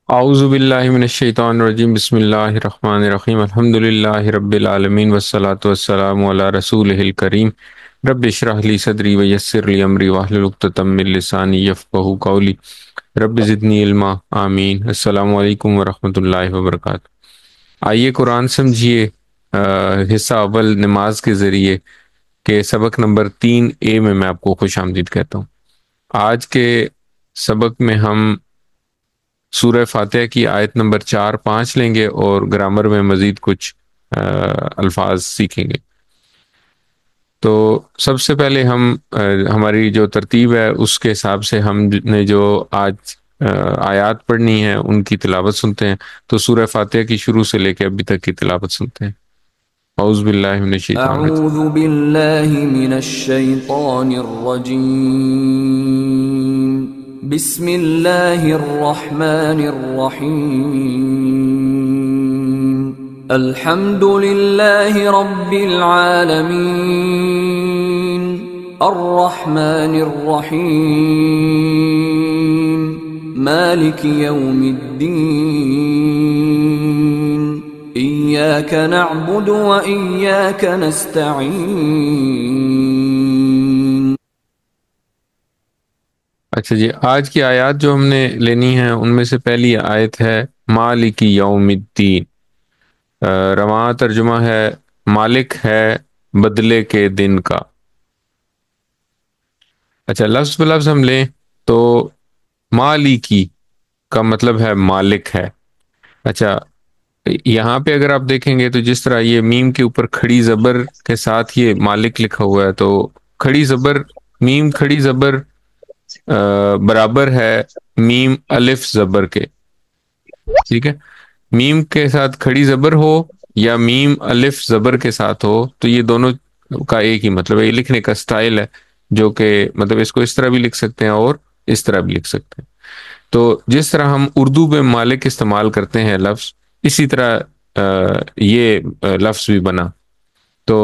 اعوذ باللہ من الشیطان الرجیم، بسم اللہ الرحمن الرحیم، الحمد للہ رب العالمین والصلاة والسلام علی رسولہ الکریم، رب اشرح لی صدری ویسر لی امری واحلل عقدۃ من لسانی یفقہوا قولی، رب زدنی علما، آمین۔ السلام علیکم ورحمۃ اللہ وبرکاتہ۔ آئیے قرآن سمجھیے، حصہ اول نماز کے ذریعے کے سبق نمبر 3A میں آپ کو خوش آمدید کہتا ہوں۔ آج کے سبق میں ہم سورہ فاتحہ کی آیت نمبر 4-5 لیں گے اور گرامر میں مزید کچھ الفاظ سیکھیں گے۔ تو سب سے پہلے ہماری جو ترتیب ہے اس کے حساب سے ہم نے جو آج آیات پڑھنی ہے ان کی تلاوت سنتے ہیں۔ تو سورہ فاتحہ کی شروع سے لے کے ابھی تک کی تلاوت سنتے ہیں۔ اعوذ باللہ من الشیطان الرجیم۔ اعوذ باللہ من الشیطان الرجیم، بسم اللہ الرحمن الرحیم، الحمد للہ رب العالمین، الرحمن الرحیم، مالک یوم الدین، إياك نعبد وإياك نستعين۔ اچھا جی، آج کی آیات جو ہم نے لینی ہیں ان میں سے پہلی آیت ہے مالک یوم الدین۔ رواں ترجمہ ہے مالک ہے بدلے کے دن کا۔ اچھا، لفظ بہ لفظ ہم لیں تو مالکی کا مطلب ہے مالک ہے۔ اچھا، یہاں پہ اگر آپ دیکھیں گے تو جس طرح یہ میم کے اوپر کھڑی زبر کے ساتھ یہ مالک لکھا ہوا ہے، تو کھڑی زبر، میم کھڑی زبر برابر ہے میم الف زبر کے، ٹھیک ہے۔ میم کے ساتھ کھڑی زبر ہو یا میم الف زبر کے ساتھ ہو تو یہ دونوں کا ایک ہی مطلب ہے۔ یہ لکھنے کا سٹائل ہے جو کہ مطلب اس کو اس طرح بھی لکھ سکتے ہیں اور اس طرح بھی لکھ سکتے ہیں۔ تو جس طرح ہم اردو میں مالک استعمال کرتے ہیں لفظ، اسی طرح یہ لفظ بھی بنا۔ تو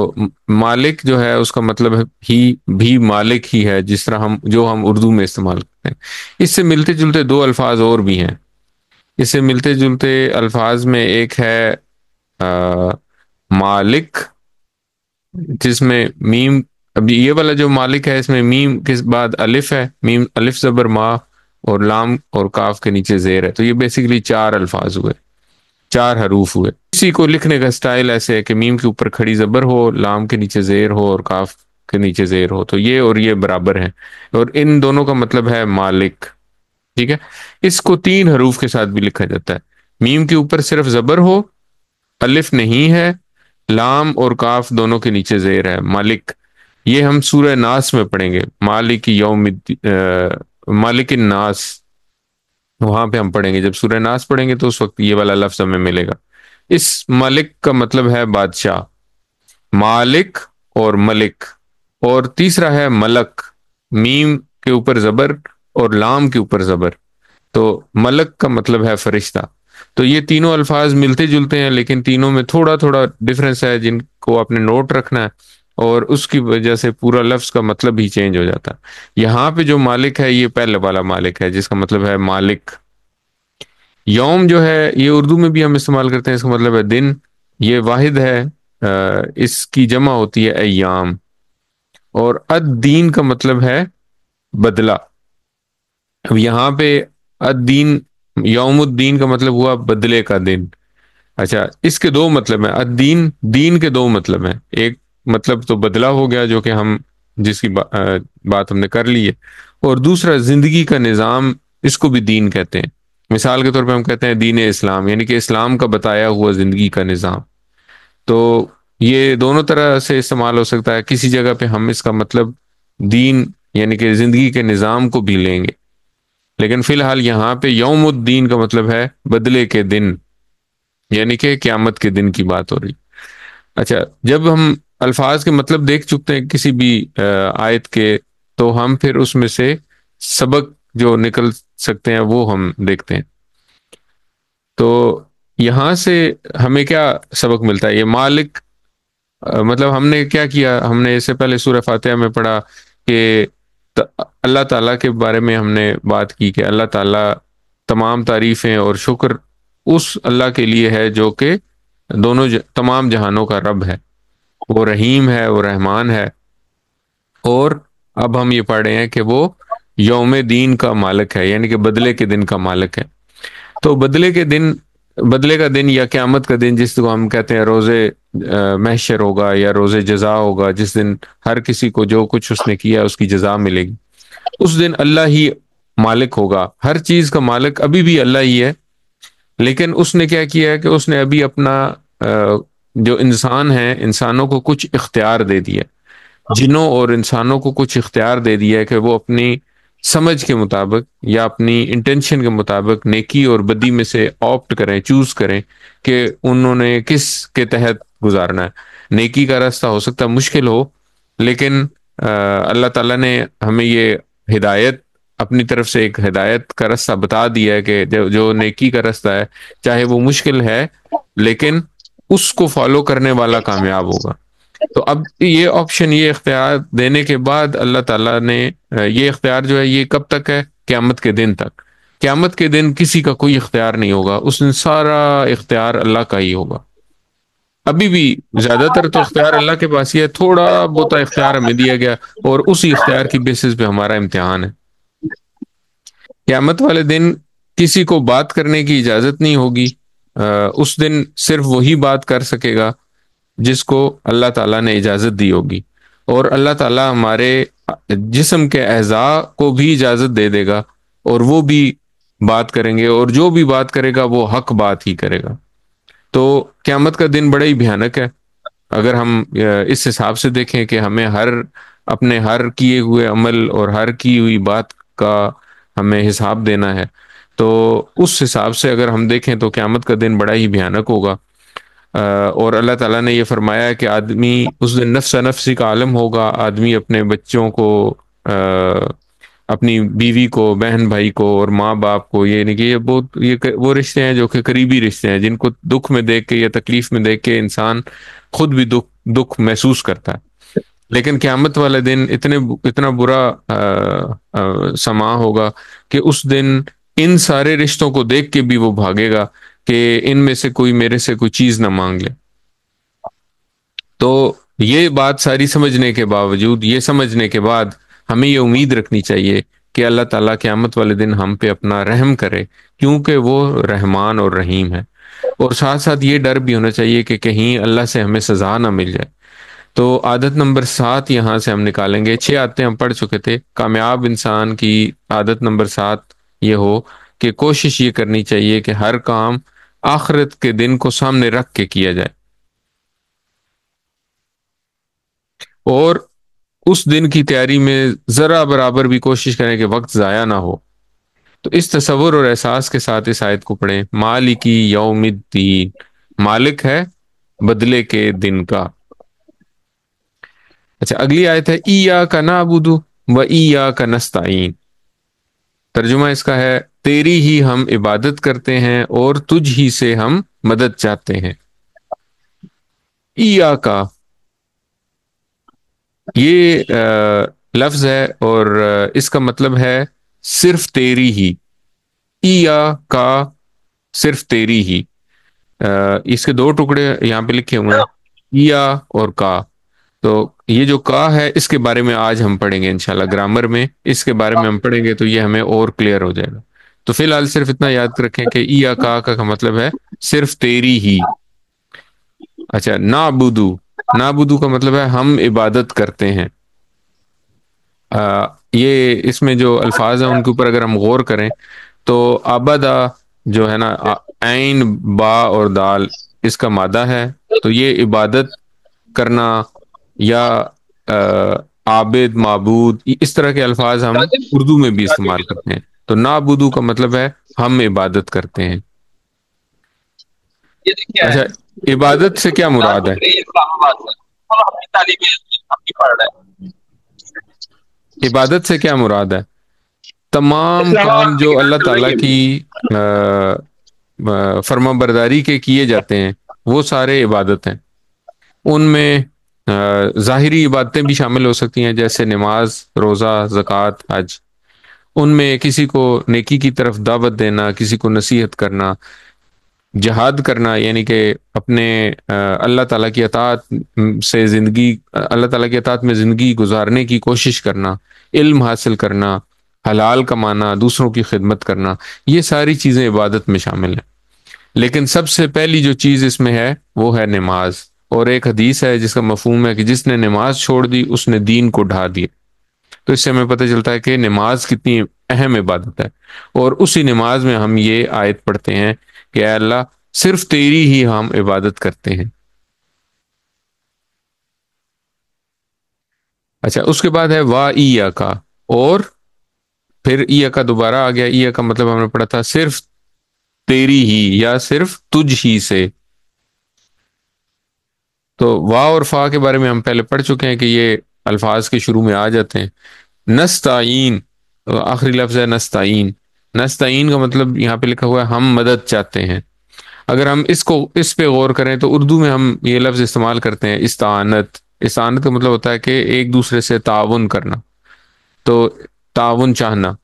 مالک جو ہے اس کا مطلب ہی بھی مالک ہی ہے، جس طرح ہم اردو میں استعمال کرتے ہیں۔ اس سے ملتے جلتے دو الفاظ اور بھی ہیں۔ اس سے ملتے جلتے الفاظ میں ایک ہے مالک، جس میں میم، ابھی یہ والا جو مالک ہے اس میں میم کے بعد الف ہے، میم الف زبر ما، اور لام اور کاف کے نیچے زیر ہے۔ تو یہ بیسیکلی 4 الفاظ ہوئے، 4 حروف ہوئے۔ اسی کو لکھنے کا سٹائل ایسے ہے کہ میم کے اوپر کھڑی زبر ہو، لام کے نیچے زیر ہو اور کاف کے نیچے زیر ہو، تو یہ اور یہ برابر ہیں، اور ان دونوں کا مطلب ہے مالک، ٹھیک ہے۔ اس کو 3 حروف کے ساتھ بھی لکھا جاتا ہے۔ میم کے اوپر صرف زبر ہو، الف نہیں ہے، لام اور کاف دونوں کے نیچے زیر ہے، مالک۔ یہ ہم سورہ ناس میں پڑھیں گے، مالک یوم مالک الناس، وہاں پہ ہم پڑھیں گے۔ جب سورہ ناس پڑھیں گے تو اس وقت یہ والا لفظ ہمیں ملے گا۔ اس مالک کا مطلب ہے بادشاہ، مالک اور ملک۔ اور تیسرا ہے ملک، میم کے اوپر زبر اور لام کے اوپر زبر، تو ملک کا مطلب ہے فرشتہ۔ تو یہ تینوں الفاظ ملتے جلتے ہیں، لیکن تینوں میں تھوڑا تھوڑا ڈفرنس ہے جن کو آپ نے نوٹ رکھنا ہے، اور اس کی وجہ سے پورا لفظ کا مطلب ہی چینج ہو جاتا ہے۔ یہاں پہ جو مالک ہے یہ پہلے والا مالک ہے جس کا مطلب ہے مالک۔ یوم جو ہے یہ اردو میں بھی ہم استعمال کرتے ہیں، اس کا مطلب ہے دن۔ یہ واحد ہے، اس کی جمع ہوتی ہے ایام۔ اور الدین کا مطلب ہے بدلہ۔ اب یہاں پہ الدین، یوم الدین کا مطلب ہوا بدلے کا دن۔ اچھا، اس کے 2 مطلب ہیں، الدین، دین کے 2 مطلب ہیں۔ ایک مطلب تو بدلہ ہو گیا جو کہ ہم جس کی بات ہم نے کر لی ہے، اور دوسرا زندگی کا نظام، اس کو بھی دین کہتے ہیں۔ مثال کے طور پہ ہم کہتے ہیں دین اسلام، یعنی کہ اسلام کا بتایا ہوا زندگی کا نظام۔ تو یہ دونوں طرح سے استعمال ہو سکتا ہے۔ کسی جگہ پہ ہم اس کا مطلب دین یعنی کہ زندگی کے نظام کو بھی لیں گے، لیکن فی الحال یہاں پہ یوم الدین کا مطلب ہے بدلے کے دن، یعنی کہ قیامت کے دن کی بات ہو رہی۔ اچھا، جب ہم الفاظ کے مطلب دیکھ چکتے ہیں کسی بھی آیت کے، تو ہم پھر اس میں سے سبق جو نکل سکتے ہیں وہ ہم دیکھتے ہیں۔ تو یہاں سے ہمیں کیا سبق ملتا ہے؟ یہ مالک، مطلب ہم نے کیا کیا، ہم نے اس سے پہلے سورہ فاتحہ میں پڑھا کہ اللہ تعالیٰ کے بارے میں ہم نے بات کی کہ اللہ تعالیٰ تمام تعریفیں اور شکر اس اللہ کے لیے ہے جو کہ دونوں تمام جہانوں کا رب ہے، وہ رحیم ہے، وہ رحمان ہے، اور اب ہم یہ پڑھ رہے ہیں کہ وہ یوم دین کا مالک ہے، یعنی کہ بدلے کے دن کا مالک ہے۔ تو بدلے کا دن یا قیامت کا دن جس کو ہم کہتے ہیں روز محشر ہوگا یا روز جزا ہوگا، جس دن ہر کسی کو جو کچھ اس نے کیا اس کی جزا ملے گی، اس دن اللہ ہی مالک ہوگا، ہر چیز کا مالک ابھی بھی اللہ ہی ہے۔ لیکن اس نے کیا کیا ہے کہ اس نے ابھی اپنا جو انسان ہیں، انسانوں کو کچھ اختیار دے دیا، جنوں اور انسانوں کو کچھ اختیار دے دیا ہے کہ وہ اپنی سمجھ کے مطابق یا اپنی انٹینشن کے مطابق نیکی اور بدی میں سے آپٹ کریں، چوز کریں کہ انہوں نے کس کے تحت گزارنا ہے۔ نیکی کا راستہ ہو سکتا ہے مشکل ہو، لیکن اللہ تعالیٰ نے ہمیں یہ ہدایت اپنی طرف سے ایک ہدایت کا راستہ بتا دیا ہے کہ جو نیکی کا راستہ ہے چاہے وہ مشکل ہے لیکن اس کو فالو کرنے والا کامیاب ہوگا۔ تو اب یہ آپشن، یہ اختیار دینے کے بعد اللہ تعالیٰ نے یہ اختیار جو ہے یہ کب تک ہے؟ قیامت کے دن تک۔ قیامت کے دن کسی کا کوئی اختیار نہیں ہوگا، اس دن سارا اختیار اللہ کا ہی ہوگا۔ ابھی بھی زیادہ تر تو اختیار اللہ کے پاس ہی ہے، تھوڑا بہت اختیار ہمیں دیا گیا اور اسی اختیار کی بیسس پہ ہمارا امتحان ہے۔ قیامت والے دن کسی کو بات کرنے کی اجازت نہیں ہوگی، اس دن صرف وہی بات کر سکے گا جس کو اللہ تعالیٰ نے اجازت دی ہوگی، اور اللہ تعالیٰ ہمارے جسم کے اعضاء کو بھی اجازت دے دے گا اور وہ بھی بات کریں گے، اور جو بھی بات کرے گا وہ حق بات ہی کرے گا۔ تو قیامت کا دن بڑا ہی بھیانک ہے۔ اگر ہم اس حساب سے دیکھیں کہ ہمیں اپنے ہر کیے ہوئے عمل اور ہر کی ہوئی بات کا ہمیں حساب دینا ہے، تو اس حساب سے اگر ہم دیکھیں تو قیامت کا دن بڑا ہی بھیانک ہوگا۔ اور اللہ تعالیٰ نے یہ فرمایا ہے کہ آدمی اس دن نفس نفسی کا عالم ہوگا، آدمی اپنے بچوں کو، اپنی بیوی کو، بہن بھائی کو اور ماں باپ کو، یہ نہیں کہ یہ وہ رشتے ہیں جو کہ قریبی رشتے ہیں، جن کو دکھ میں دیکھ کے یا تکلیف میں دیکھ کے انسان خود بھی دکھ محسوس کرتا ہے۔ لیکن قیامت والے دن اتنا برا سما ہوگا کہ اس دن ان سارے رشتوں کو دیکھ کے بھی وہ بھاگے گا کہ ان میں سے کوئی میرے سے کوئی چیز نہ مانگ لے۔ تو یہ بات ساری سمجھنے کے باوجود، یہ سمجھنے کے بعد ہمیں یہ امید رکھنی چاہیے کہ اللہ تعالیٰ قیامت والے دن ہم پہ اپنا رحم کرے، کیونکہ وہ رحمان اور رحیم ہے۔ اور ساتھ ساتھ یہ ڈر بھی ہونا چاہیے کہ کہیں اللہ سے ہمیں سزا نہ مل جائے۔ تو عادت نمبر 7 یہاں سے ہم نکالیں گے، 6 عادتیں ہم پڑھ چکے تھے۔ کامیاب انسان کی عادت نمبر 7 یہ ہو کہ کوشش یہ کرنی چاہیے کہ ہر کام آخرت کے دن کو سامنے رکھ کے کیا جائے، اور اس دن کی تیاری میں ذرا برابر بھی کوشش کریں کہ وقت ضائع نہ ہو۔ تو اس تصور اور احساس کے ساتھ اس آیت کو پڑھیں۔ مالکی یوم الدین، مالک ہے بدلے کے دن کا۔ اچھا، اگلی آیت ہے ایاک نعبد و ایاک نستعین۔ ترجمہ اس کا ہے تیری ہی ہم عبادت کرتے ہیں اور تجھ ہی سے ہم مدد چاہتے ہیں۔ ایاکا، یہ لفظ ہے اور اس کا مطلب ہے صرف تیری ہی۔ ایاکا، صرف تیری ہی۔ اس کے 2 ٹکڑے یہاں پہ لکھے ہوئے ہیں، ایا اور کا۔ تو یہ جو کا ہے اس کے بارے میں آج ہم پڑھیں گے انشاءاللہ، گرامر میں اس کے بارے میں ہم پڑھیں گے تو یہ ہمیں اور کلیئر ہو جائے گا۔ تو فی الحال صرف اتنا یاد رکھیں کہ ایا کا مطلب ہے صرف تیری ہی۔ اچھا، نعبدو کا مطلب ہے ہم عبادت کرتے ہیں۔ یہ اس میں جو الفاظ ہیں ان کے اوپر اگر ہم غور کریں تو عبدہ جو ہے نا، عین با اور دال اس کا مادہ ہے، تو یہ عبادت کرنا یا عابد، معبود، اس طرح کے الفاظ ہم اردو میں بھی استعمال کرتے ہیں۔ تو نعبدو کا مطلب ہے ہم عبادت کرتے ہیں۔ اچھا، عبادت سے کیا مراد ہے؟ عبادت سے کیا مراد ہے؟ تمام کام جو اللہ تعالیٰ کی فرما برداری کے کیے جاتے ہیں وہ سارے عبادت ہیں۔ ان میں ظاہری عبادتیں بھی شامل ہو سکتی ہیں جیسے نماز، روزہ، زکوٰۃ، حج، ان میں کسی کو نیکی کی طرف دعوت دینا، کسی کو نصیحت کرنا، جہاد کرنا، یعنی کہ اپنے اللہ تعالیٰ کی اطاعت سے زندگی، اللہ تعالیٰ کی اطاعت میں زندگی گزارنے کی کوشش کرنا، علم حاصل کرنا، حلال کمانا، دوسروں کی خدمت کرنا، یہ ساری چیزیں عبادت میں شامل ہیں۔ لیکن سب سے پہلی جو چیز اس میں ہے وہ ہے نماز، اور ایک حدیث ہے جس کا مفہوم ہے کہ جس نے نماز چھوڑ دی اس نے دین کو ڈھا دیا۔ تو اس سے ہمیں پتہ چلتا ہے کہ نماز کتنی اہم عبادت ہے، اور اسی نماز میں ہم یہ آیت پڑھتے ہیں کہ اے اللہ صرف تیری ہی ہم عبادت کرتے ہیں۔ اچھا، اس کے بعد ہے وا ایا کا، اور پھر ایا کا دوبارہ آ گیا۔ ایا کا مطلب ہم نے پڑھا تھا صرف تیری ہی یا صرف تجھ ہی سے۔ تو وا اور فا کے بارے میں ہم پہلے پڑھ چکے ہیں کہ یہ الفاظ کے شروع میں آ جاتے ہیں۔ نستعین، آخری لفظ ہے نستعین۔ نستعین کا مطلب یہاں پہ لکھا ہوا ہے ہم مدد چاہتے ہیں۔ اگر ہم اس پہ غور کریں تو اردو میں ہم یہ لفظ استعمال کرتے ہیں استعانت۔ استعانت کا مطلب ہوتا ہے کہ ایک دوسرے سے تعاون کرنا، تو تعاون چاہنا۔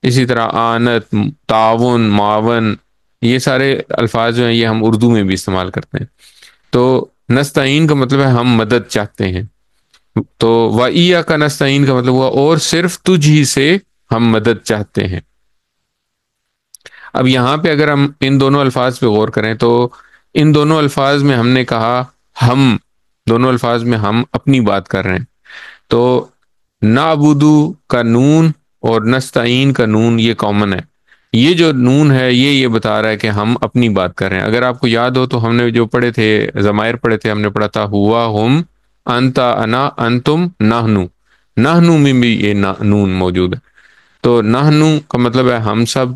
اسی طرح آنت، تعاون، معاون، یہ سارے الفاظ جو ہیں یہ ہم اردو میں بھی استعمال کرتے ہیں۔ تو نستعین کا مطلب ہے ہم مدد چاہتے ہیں۔ تو وَإِيَّاكَ کا نستعین کا مطلب ہوا اور صرف تجھ ہی سے ہم مدد چاہتے ہیں۔ اب یہاں پہ اگر ہم ان دونوں الفاظ پہ غور کریں تو ان دونوں الفاظ میں ہم نے کہا ہم، دونوں الفاظ میں ہم اپنی بات کر رہے ہیں۔ تو نعبدو کا نون اور نستعین کا نون یہ کامن ہے۔ یہ جو نون ہے یہ بتا رہا ہے کہ ہم اپنی بات کر رہے ہیں۔ اگر آپ کو یاد ہو تو ہم نے جو پڑھے تھے ضمائر پڑھے تھے، ہم نے پڑھا تھا ہوا، ہم، انتا، انا، انتم، نحنو۔ نحنو میں بھی یہ نون موجود ہے۔ تو نحنو کا مطلب ہے ہم سب،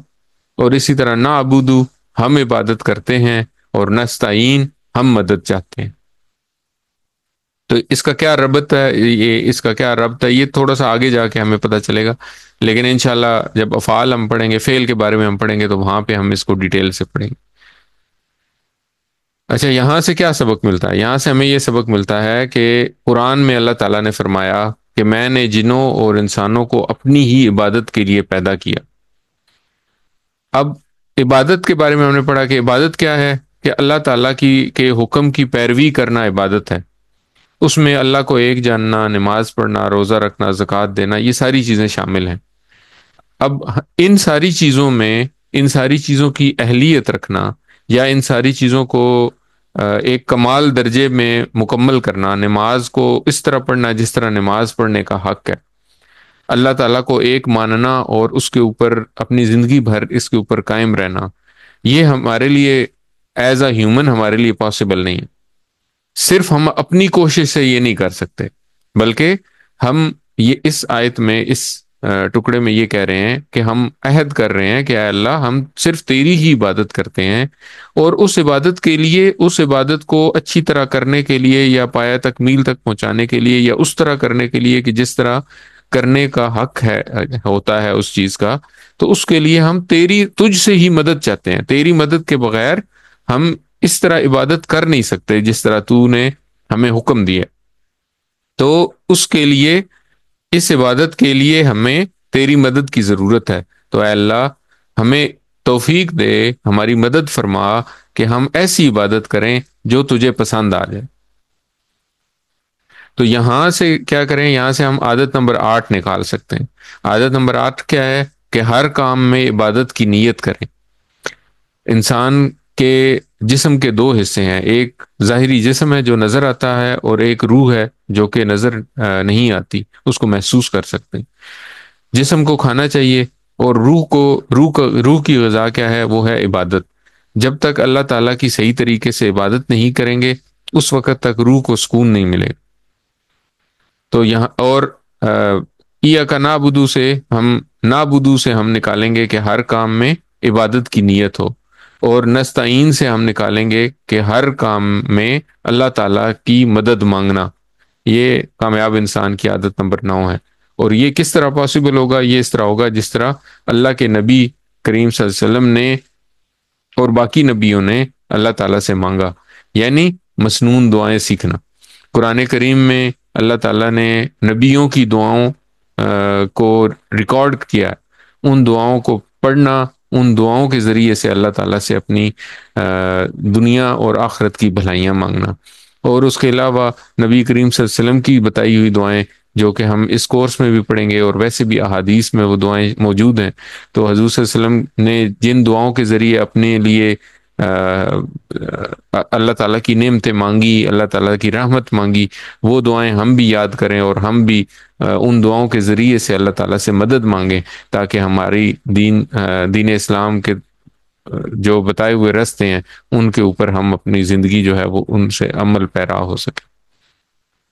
اور اسی طرح نعبدو ہم عبادت کرتے ہیں، اور نستعین ہم مدد چاہتے ہیں۔ تو اس کا کیا ربط ہے، اس کا کیا ربط ہے، یہ تھوڑا سا آگے جا کے ہمیں پتہ چلے گا، لیکن انشاءاللہ جب افعال ہم پڑھیں گے، فعل کے بارے میں ہم پڑھیں گے تو وہاں پہ ہم اس کو ڈیٹیل سے پڑھیں گے۔ اچھا، یہاں سے کیا سبق ملتا ہے؟ یہاں سے ہمیں یہ سبق ملتا ہے کہ قرآن میں اللہ تعالیٰ نے فرمایا کہ میں نے جنوں اور انسانوں کو اپنی ہی عبادت کے لیے پیدا کیا۔ اب عبادت کے بارے میں ہم نے پڑھا کہ عبادت کیا ہے، کہ اللہ تعالیٰ کے حکم کی پیروی کرنا عبادت ہے۔ اس میں اللہ کو ایک جاننا، نماز پڑھنا، روزہ رکھنا، زکوٰۃ دینا، یہ ساری چیزیں شامل ہیں۔ اب ان ساری چیزوں میں ان ساری چیزوں کی اہلیت رکھنا، یا ان ساری چیزوں کو ایک کمال درجے میں مکمل کرنا، نماز کو اس طرح پڑھنا جس طرح نماز پڑھنے کا حق ہے، اللہ تعالیٰ کو ایک ماننا اور اس کے اوپر اپنی زندگی بھر اس کے اوپر قائم رہنا، یہ ہمارے لیے ایز اے ہیومن ہمارے لیے پاسبل نہیں ہے۔ صرف ہم اپنی کوشش سے یہ نہیں کر سکتے، بلکہ ہم یہ اس آیت میں، اس ٹکڑے میں یہ کہہ رہے ہیں کہ ہم عہد کر رہے ہیں کہ اے اللہ ہم صرف تیری ہی عبادت کرتے ہیں، اور اس عبادت کے لیے، اس عبادت کو اچھی طرح کرنے کے لیے، یا پایہ تکمیل تک پہنچانے کے لیے، یا اس طرح کرنے کے لیے کہ جس طرح کرنے کا حق ہے، ہوتا ہے اس چیز کا، تو اس کے لیے ہم تجھ سے ہی مدد چاہتے ہیں۔ تیری مدد کے بغیر ہم اس طرح عبادت کر نہیں سکتے جس طرح تو نے ہمیں حکم دیا۔ تو اس کے لیے، اس عبادت کے لیے ہمیں تیری مدد کی ضرورت ہے۔ تو اے اللہ ہمیں توفیق دے، ہماری مدد فرما کہ ہم ایسی عبادت کریں جو تجھے پسند آ جائے۔ تو یہاں سے کیا کریں؟ یہاں سے ہم عادت نمبر 8 نکال سکتے ہیں۔ عادت نمبر 8 کیا ہے؟ کہ ہر کام میں عبادت کی نیت کریں۔ انسان کے جسم کے 2 حصے ہیں، ایک ظاہری جسم ہے جو نظر آتا ہے، اور ایک روح ہے جو کہ نظر نہیں آتی، اس کو محسوس کر سکتے ہیں۔ جسم کو کھانا چاہیے، اور روح کی غذا کیا ہے؟ وہ ہے عبادت۔ جب تک اللہ تعالیٰ کی صحیح طریقے سے عبادت نہیں کریں گے اس وقت تک روح کو سکون نہیں ملے گا۔ تو یہاں اور ایاک نعبدو سے ہم نکالیں گے کہ ہر کام میں عبادت کی نیت ہو، اور نستعین سے ہم نکالیں گے کہ ہر کام میں اللہ تعالیٰ کی مدد مانگنا۔ یہ کامیاب انسان کی عادت نمبر 9 ہے۔ اور یہ کس طرح پاسبل ہوگا؟ یہ اس طرح ہوگا جس طرح اللہ کے نبی کریم صلی اللہ علیہ وسلم نے اور باقی نبیوں نے اللہ تعالیٰ سے مانگا، یعنی مسنون دعائیں سیکھنا۔ قرآن کریم میں اللہ تعالیٰ نے نبیوں کی دعاؤں کو ریکارڈ کیا، ان دعاؤں کو پڑھنا، ان دعاؤں کے ذریعے سے اللہ تعالیٰ سے اپنی دنیا اور آخرت کی بھلائیاں مانگنا۔ اور اس کے علاوہ نبی کریم صلی اللہ علیہ وسلم کی بتائی ہوئی دعائیں جو کہ ہم اس کورس میں بھی پڑھیں گے، اور ویسے بھی احادیث میں وہ دعائیں موجود ہیں، تو حضور صلی اللہ علیہ وسلم نے جن دعاؤں کے ذریعے اپنے لیے اللہ تعالیٰ کی نعمتیں مانگی، اللہ تعالیٰ کی رحمت مانگی، وہ دعائیں ہم بھی یاد کریں اور ہم بھی ان دعاؤں کے ذریعے سے اللہ تعالیٰ سے مدد مانگیں، تاکہ ہماری دین اسلام کے جو بتائے ہوئے راستے ہیں ان کے اوپر ہم اپنی زندگی جو ہے وہ ان سے عمل پیرا ہو سکے۔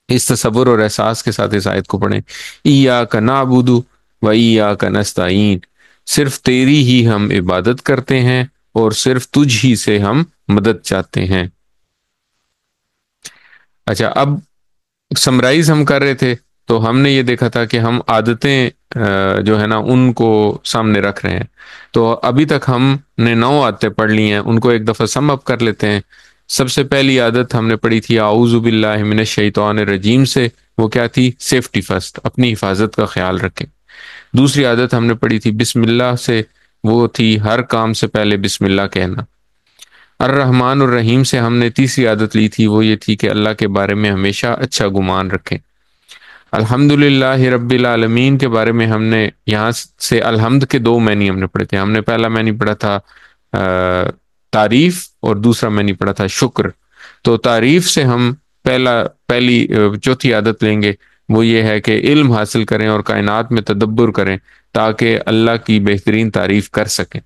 اس تصور اور احساس کے ساتھ اس آیت کو پڑھیں۔ ایاک نعبد و ایاک نستعین، صرف تیری ہی ہم عبادت کرتے ہیں اور صرف تجھ ہی سے ہم مدد چاہتے ہیں۔ اچھا، اب سمرائز ہم کر رہے تھے تو ہم نے یہ دیکھا تھا کہ ہم عادتیں جو ہے نا ان کو سامنے رکھ رہے ہیں، تو ابھی تک ہم نے 9 عادتیں پڑھ لی ہیں، ان کو ایک دفعہ سم اپ کر لیتے ہیں۔ سب سے پہلی عادت ہم نے پڑھی تھی اعوذ باللہ من الشیطان الرجیم سے، وہ کیا تھی؟ سیفٹی فرسٹ، اپنی حفاظت کا خیال رکھیں۔ دوسری عادت ہم نے پڑھی تھی بسم اللہ سے، وہ تھی ہر کام سے پہلے بسم اللہ کہنا۔ الرحمن الرحیم سے ہم نے تیسری عادت لی تھی، وہ یہ تھی کہ اللہ کے بارے میں ہمیشہ اچھا گمان رکھیں۔ الحمدللہ رب العالمین کے بارے میں ہم نے یہاں سے الحمد کے 2 معنی ہم نے پڑھے تھے۔ ہم نے پہلا معنی پڑھا تھا تعریف، اور دوسرا معنی پڑھا تھا شکر۔ تو تعریف سے ہم پہلی چوتھی عادت لیں گے، وہ یہ ہے کہ علم حاصل کریں اور کائنات میں تدبر کریں تاکہ اللہ کی بہترین تعریف کر سکیں۔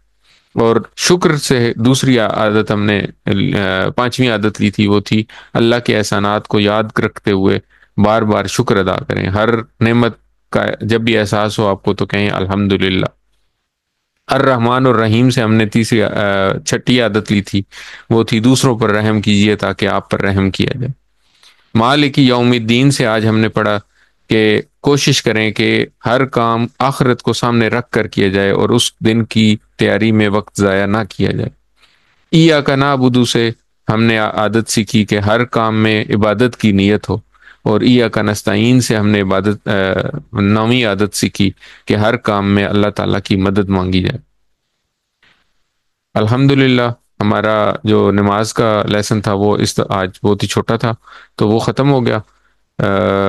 اور شکر سے دوسری عادت ہم نے 5ویں عادت لی تھی، وہ تھی اللہ کے احسانات کو یاد رکھتے ہوئے بار بار شکر ادا کریں۔ ہر نعمت کا جب بھی احساس ہو آپ کو تو کہیں الحمدللہ۔ الرحمن الرحیم سے ہم نے چھٹی عادت لی تھی، وہ تھی دوسروں پر رحم کیجیے تاکہ آپ پر رحم کیا جائے۔ مالک یوم الدین سے آج ہم نے پڑھا کہ کوشش کریں کہ ہر کام آخرت کو سامنے رکھ کر کیا جائے اور اس دن کی تیاری میں وقت ضائع نہ کیا جائے۔ ایاک نعبد سے ہم نے عادت سیکھی کہ ہر کام میں عبادت کی نیت ہو، اور ایاک نستعین سے ہم نے 9ویں عادت سیکھی کہ ہر کام میں اللہ تعالیٰ کی مدد مانگی جائے۔ الحمدللہ ہمارا جو نماز کا لیسن تھا وہ آج بہت ہی چھوٹا تھا تو وہ ختم ہو گیا۔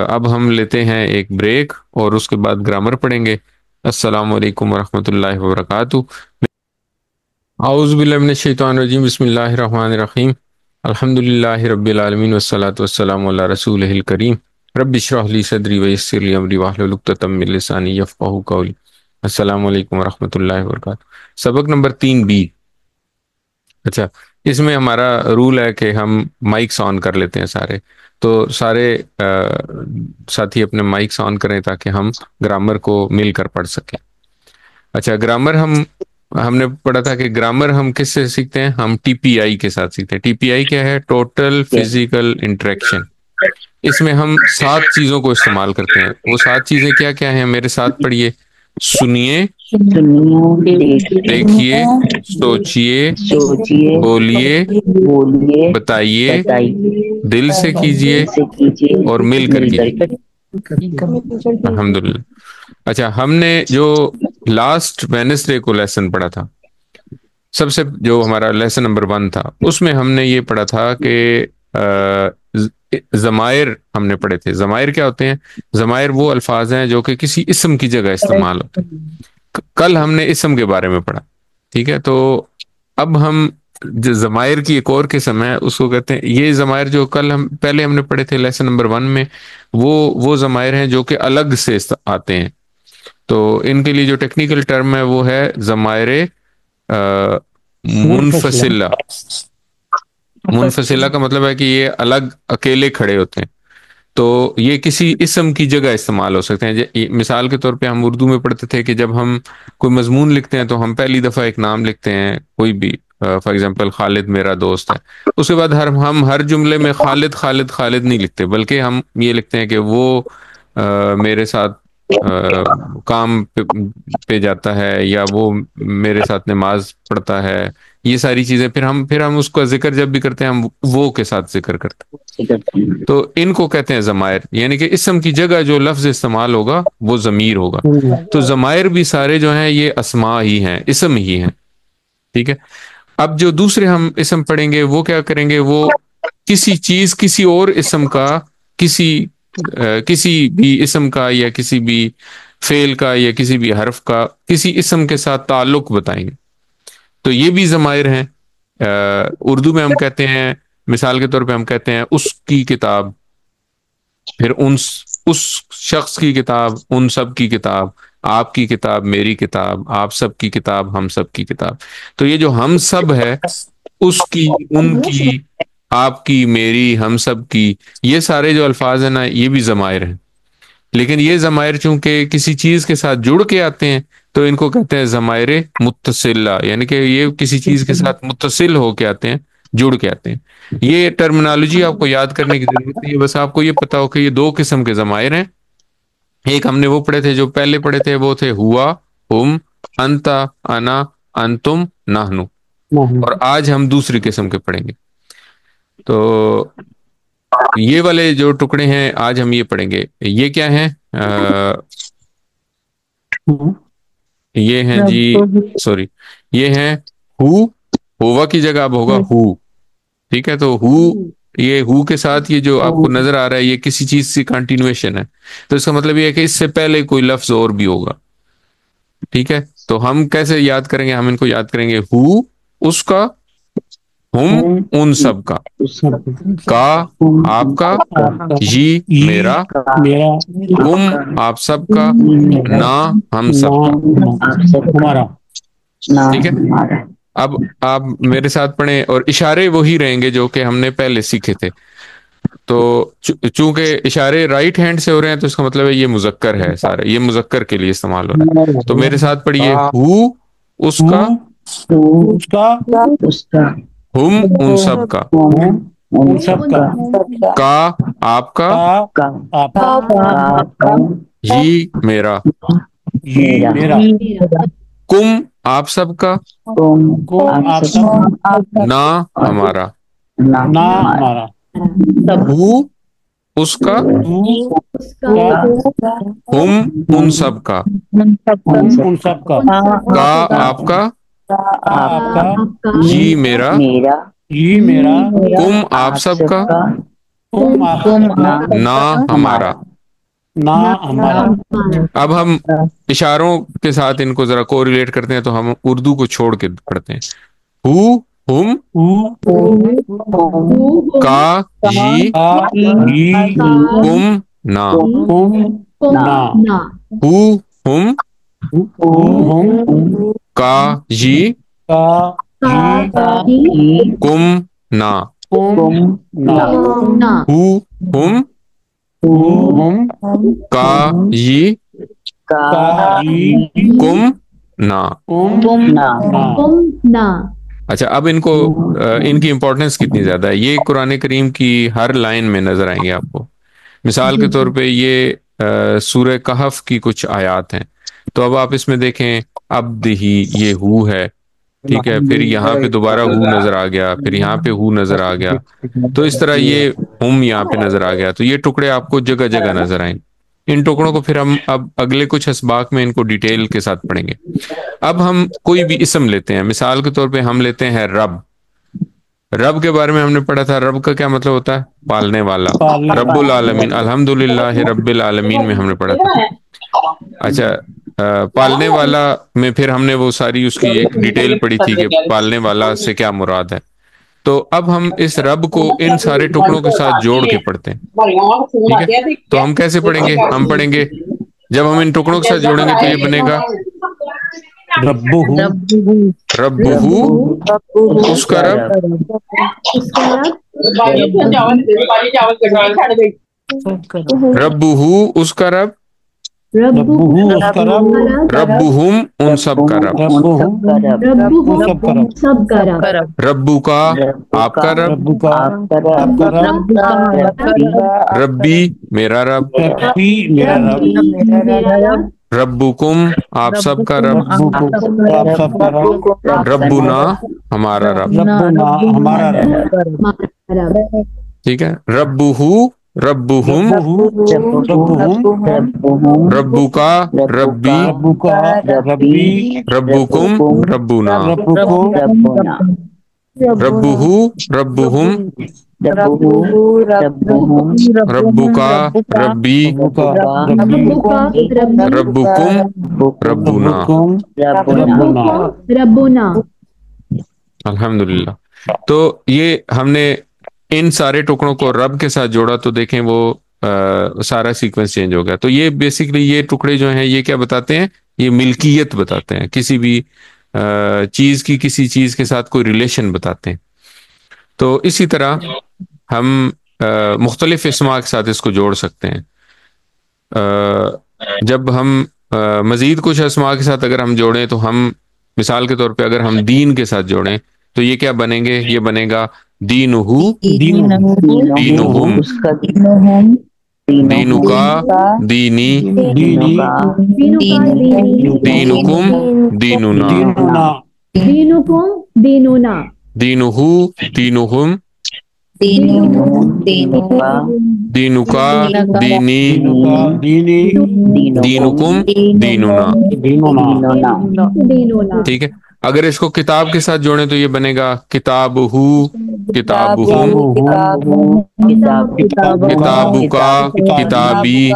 اب ہم لیتے ہیں ایک بریک اور اس کے بعد گرامر پڑھیں گے۔ السلام علیکم ورحمۃ اللہ وبرکاتہ۔ اعوذ باللہ من الشیطان الرجیم، بسم اللہ الرحمن الرحیم، الحمد للہ رب العالمین والصلاة والسلام علی رسولہ الکریم، رب اشرح لی صدری ویسر لی امری واحلل عقدۃ من لسانی یفقہوا قولی۔ السلام علیکم ورحمۃ اللہ وبرکاتہ۔ سبق نمبر 3B۔ اچھا، اس میں ہمارا رول ہے کہ ہم مائکس آن کر لیتے ہیں سارے، تو سارے ساتھی اپنے مائکس آن کریں تاکہ ہم گرامر کو مل کر پڑھ سکیں۔ اچھا، گرامر ہم نے پڑھا تھا کہ گرامر ہم کس سے سیکھتے ہیں؟ ہم TPI کے ساتھ سیکھتے ہیں۔ TPI کیا ہے؟ Total physical interaction. اس میں ہم 7 چیزوں کو استعمال کرتے ہیں۔ وہ 7 چیزیں کیا کیا ہیں؟ میرے ساتھ پڑھیے۔ سنیے، دیکھیے، سوچیے، بولیے، بتائیے، دل سے کیجیے اور مل کر کیجیے۔ الحمدللہ۔ اچھا، ہم نے جو لاسٹ وینسڈے کو لیسن پڑھا تھا، سب سے جو ہمارا لیسن نمبر 1 تھا، اس میں ہم نے یہ پڑھا تھا کہ ضمائر ہم نے پڑھے تھے۔ ضمائر کیا ہوتے ہیں؟ ضمائر وہ الفاظ ہیں جو کہ کسی اسم کی جگہ استعمال ہوتے ہیں۔ کل ہم نے اسم کے بارے میں پڑھا، ٹھیک ہے؟ تو اب ہم جو ضمائر کی ایک اور قسم ہے اس کو کہتے ہیں، یہ ضمائر جو پہلے ہم نے پڑھے تھے لیسن نمبر 1 میں، وہ ضمائر ہیں جو کہ الگ سے آتے ہیں۔ تو ان کے لیے جو ٹیکنیکل ٹرم ہے وہ ہے ضمائر منفصلہ۔ منفصلہ کا مطلب ہے کہ یہ الگ اکیلے کھڑے ہوتے ہیں، تو یہ کسی اسم کی جگہ استعمال ہو سکتے ہیں۔ مثال کے طور پہ ہم اردو میں پڑھتے تھے کہ جب ہم کوئی مضمون لکھتے ہیں تو ہم پہلی دفعہ ایک نام لکھتے ہیں، کوئی بھی، فار ایگزامپل خالد میرا دوست ہے۔ اس کے بعد ہم ہر جملے میں خالد خالد خالد نہیں لکھتے، بلکہ ہم یہ لکھتے ہیں کہ وہ میرے ساتھ کام پہ جاتا ہے، یا وہ میرے ساتھ نماز پڑھتا ہے، یہ ساری چیزیں پھر ہم اس کا ذکر جب بھی کرتے ہیں ہم وہ کے ساتھ ذکر کرتے ہیں، تو ان کو کہتے ہیں ضمائر، یعنی کہ اسم کی جگہ جو لفظ استعمال ہوگا وہ ضمیر ہوگا. تو ضمائر بھی سارے جو ہیں یہ اسماء ہی ہیں، اسم ہی ہیں. ٹھیک ہے. اب جو دوسرے ہم اسم پڑھیں گے وہ کیا کریں گے، وہ کسی چیز، کسی اور اسم کا، کسی بھی اسم کا یا کسی بھی فعل کا یا کسی بھی حرف کا کسی اسم کے ساتھ تعلق بتائیں گے. تو یہ بھی ضمائر ہیں. اردو میں ہم کہتے ہیں، مثال کے طور پہ ہم کہتے ہیں اس کی کتاب، پھر اس شخص کی کتاب، ان سب کی کتاب، آپ کی کتاب، میری کتاب، آپ سب کی کتاب، ہم سب کی کتاب. تو یہ جو ہم سب ہے، اس کی، ان کی، آپ کی، میری، ہم سب کی، یہ سارے جو الفاظ ہیں نا یہ بھی ضمائر ہیں. لیکن یہ ضمائر چونکہ کسی چیز کے ساتھ جڑ کے آتے ہیں تو ان کو کہتے ہیں ضمائر متصلہ، یعنی کہ یہ کسی چیز کے ساتھ متصل ہو کے آتے ہیں، جڑ کے آتے ہیں. یہ ٹرمنالوجی آپ کو یاد کرنے کی ضرورت نہیں ہے، بس آپ کو یہ پتا ہو کہ یہ دو قسم کے ضمائر ہیں. ایک ہم نے وہ پڑھے تھے، جو پہلے پڑھے تھے وہ تھے ہوا، ہم، انتا، انا، انتم، نحنو. اور آج ہم دوسری قسم کے پڑھیں گے. تو یہ والے جو ٹکڑے ہیں آج ہم یہ پڑھیں گے. یہ کیا ہیں؟ یہ ہیں جی، سوری، یہ ہیں ہو. ہوا کی جگہ اب ہوگا ہو. ٹھیک ہے. تو ہو، یہ ہو کے ساتھ یہ جو آپ کو نظر آ رہا ہے یہ کسی چیز سے کنٹینویشن ہے، تو اس کا مطلب یہ ہے کہ اس سے پہلے کوئی لفظ اور بھی ہوگا. ٹھیک ہے. تو ہم کیسے یاد کریں گے؟ ہم ان کو یاد کریں گے ہو اس کا، ہم ان سب کا، آپ کا، یہ میرا، تم آپ سب کا، نا ہم سب کا. ٹھیک ہے. اب آپ میرے ساتھ پڑھیں اور اشارے وہی رہیں گے جو کہ ہم نے پہلے سیکھے تھے. تو چونکہ اشارے رائٹ ہینڈ سے ہو رہے ہیں تو اس کا مطلب ہے یہ مذکر ہے، سارے یہ مذکر کے لیے استعمال ہو رہا ہے. تو میرے ساتھ پڑھیے ہو اس کا، ہم ان سب کا، کا آپ کا، یہ میرا، کم آپ سب کا، نا ہمارا، ہو اس کا، ہم ان سب کا، کا آپ کا، یہ میرا، کم آپ سب کا، نا ہمارا. اب ہم اشاروں کے ساتھ ان کو ذرا کوریلیٹ کرتے ہیں تو ہم اردو کو چھوڑ کے پڑھتے ہیں. ہو ہم، کا جی، کم نا، ہو ہم، کا جی، کم نا، ہو ہم، کا جی، کم نا. اچھا، اب ان کو ان کی امپورٹنس کتنی زیادہ ہے یہ قرآن کریم کی ہر لائن میں نظر آئیں گے آپ کو. مثال کے طور پہ یہ سورہ کہف کی کچھ آیات ہیں، تو اب آپ اس میں دیکھیں عبد ہی، یہ ہو ہے. ٹھیک ہے. پھر یہاں پہ دوبارہ ہو نظر آ گیا، پھر یہاں پہ ہو نظر آ گیا. تو اس طرح یہ ہم یہاں پہ نظر آ گیا. تو یہ ٹکڑے آپ کو جگہ جگہ نظر آئیں. ان ٹکڑوں کو پھر ہم اب اگلے کچھ اسباق میں ان کو ڈیٹیل کے ساتھ پڑھیں گے. اب ہم کوئی بھی اسم لیتے ہیں، مثال کے طور پہ ہم لیتے ہیں رب. رب کے بارے میں ہم نے پڑھا تھا، رب کا کیا مطلب ہوتا ہے؟ پالنے والا. رب العالمین، الحمدللہ رب العالمین میں ہم نے پڑھا تھا. اچھا، پالنے والا میں پھر ہم نے وہ ساری اس کی ایک ڈیٹیل پڑھی تھی کہ پالنے والا سے کیا مراد ہے. تو اب ہم اس رب کو ان سارے ٹکڑوں کے ساتھ جوڑ کے پڑھتے ہیں. ٹھیک ہے. تو ہم کیسے پڑھیں گے؟ ہم پڑھیں گے جب ہم ان ٹکڑوں کے ساتھ جوڑیں گے تو یہ بنے گا ربہ، اس کا رب، ربہ اس کا رب، ربہم ان سب کا رب، ربو کا آپ کا رب، ربی میرا رب، ربکم آپ سب کا رب، ربنا ہمارا رب، ربنا ہمارا رب، ٹھیک ہے. ربہ ربہم، ربہم ربکا ربی، ربکا ربی، ربکم ربنا، ربہ ربہم، ربکا ربی، ربکا ربی، ربکم ربنا. ربکم ربنا. الحمدللہ. تو یہ ہم نے ان سارے ٹکڑوں کو رب کے ساتھ جوڑا تو دیکھیں وہ سارا سیکوینس چینج ہو گیا. تو یہ بیسیکلی یہ ٹکڑے جو ہیں یہ کیا بتاتے ہیں؟ یہ ملکیت بتاتے ہیں، کسی بھی چیز کی کسی چیز کے ساتھ کوئی ریلیشن بتاتے ہیں. تو اسی طرح ہم مختلف اسماء کے ساتھ اس کو جوڑ سکتے ہیں. جب ہم مزید کچھ اسماء کے ساتھ اگر ہم جوڑیں تو ہم مثال کے طور پہ اگر ہم دین کے ساتھ جوڑیں تو یہ کیا بنیں گے؟ یہ بنے گا دینہو، دینہم، دینکا دینی، دینی دینکم دیننا، دیننا دینہو دینہم، دینکا دینی، دینکا دینی دینکم دیننا. دیننا. ٹھیک ہے. اگر اس کو کتاب کے ساتھ جوڑیں تو یہ بنے گا کتابہو کتابہم، کتابکا کتابی،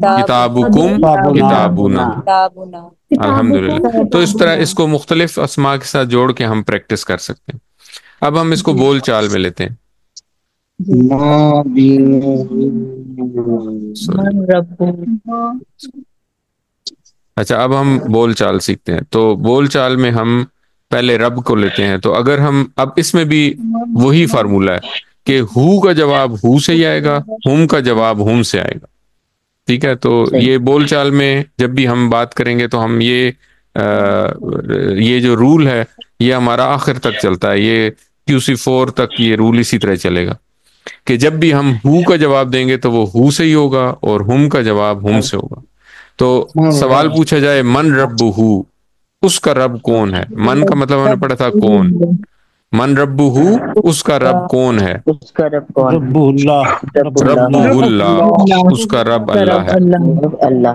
کتابکم کتابنا. الحمدللہ. تو اس طرح اس کو مختلف اسماء کے ساتھ جوڑ کے ہم پریکٹس کر سکتے ہیں. اب ہم اس کو بول چال میں لیتے ہیں. اچھا اب ہم بول چال سیکھتے ہیں. تو بول چال میں ہم پہلے رب کو لیتے ہیں. تو اگر ہم اب اس میں بھی وہی فارمولہ ہے کہ ہو کا جواب ہو سے ہی آئے گا، ہم کا جواب ہم سے آئے گا. ٹھیک ہے. تو یہ بول چال میں جب بھی ہم بات کریں گے تو ہم یہ جو رول ہے یہ ہمارا آخر تک چلتا ہے. یہ QC4 تک یہ رول اسی طرح چلے گا کہ جب بھی ہم ہو کا جواب دیں گے تو وہ ہو سے ہی ہوگا اور ہم کا جواب ہم سے ہوگا. تو سوال پوچھا جائے من رب ہو، اس کا رب کون ہے؟ من کا مطلب ہم نے پڑھا تھا کون. من رب ہو، اس کا رب کون ہے؟ رب اللہ، رب اللہ، اس کا رب اللہ